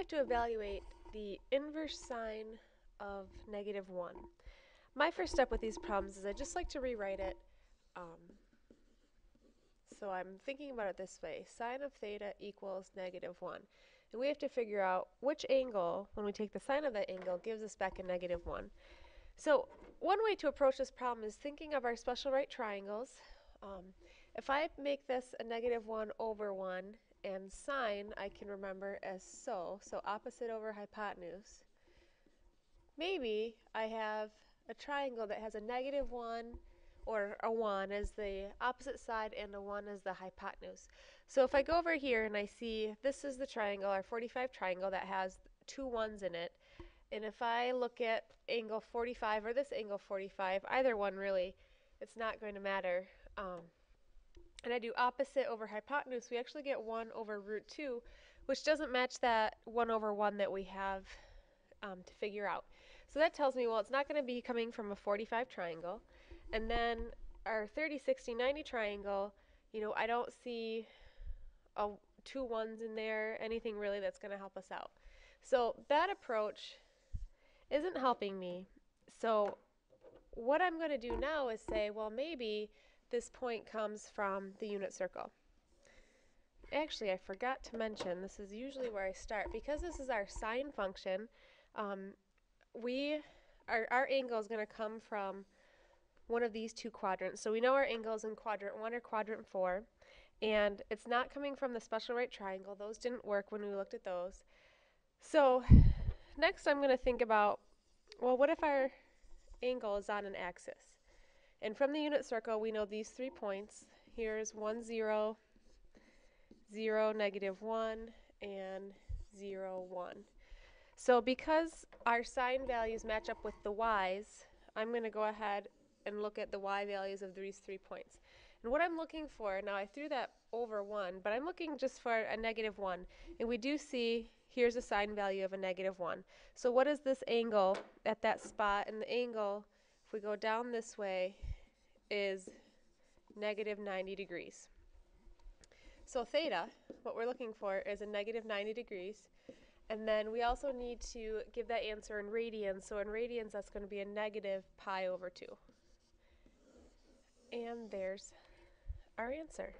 have to evaluate the inverse sine of -1. My first step with these problems is I just like to rewrite it. So I'm thinking about it this way. Sine of theta equals -1. And we have to figure out which angle, when we take the sine of that angle, gives us back a -1. So one way to approach this problem is thinking of our special right triangles. If I make this a -1/1 and sine I can remember as so opposite over hypotenuse, maybe I have a triangle that has a -1 or a 1 as the opposite side and a 1 as the hypotenuse. So if I go over here and I see this is the triangle, our 45 triangle that has two 1s in it, and if I look at angle 45 or this angle 45, either one really, it's not going to matter. And I do opposite over hypotenuse, we actually get 1 over root 2, which doesn't match that 1 over 1 that we have to figure out. So that tells me, well, it's not going to be coming from a 45 triangle. And then our 30, 60, 90 triangle, you know, I don't see two 1s in there, anything really that's going to help us out. So that approach isn't helping me. So what I'm going to do now is say, well, maybe this point comes from the unit circle. Actually, I forgot to mention, this is usually where I start. Because this is our sine function, our angle is going to come from one of these two quadrants. So we know our angle is in quadrant 1 or quadrant 4, and it's not coming from the special right triangle. Those didn't work when we looked at those. So next I'm going to think about, well, what if our angle is on an axis? And from the unit circle we know these 3 points. Here's 1, 0, 0, -1, and 0, 1. So because our sine values match up with the y's, I'm going to go ahead and look at the y values of these 3 points. And what I'm looking for, now I threw that over 1, but I'm looking just for a -1. And we do see here's a sine value of a -1. So what is this angle at that spot? And the angle, if we go down this way, is -90 degrees. So theta, what we're looking for, is a -90 degrees. And then we also need to give that answer in radians. So in radians, that's going to be a -pi/2. And there's our answer.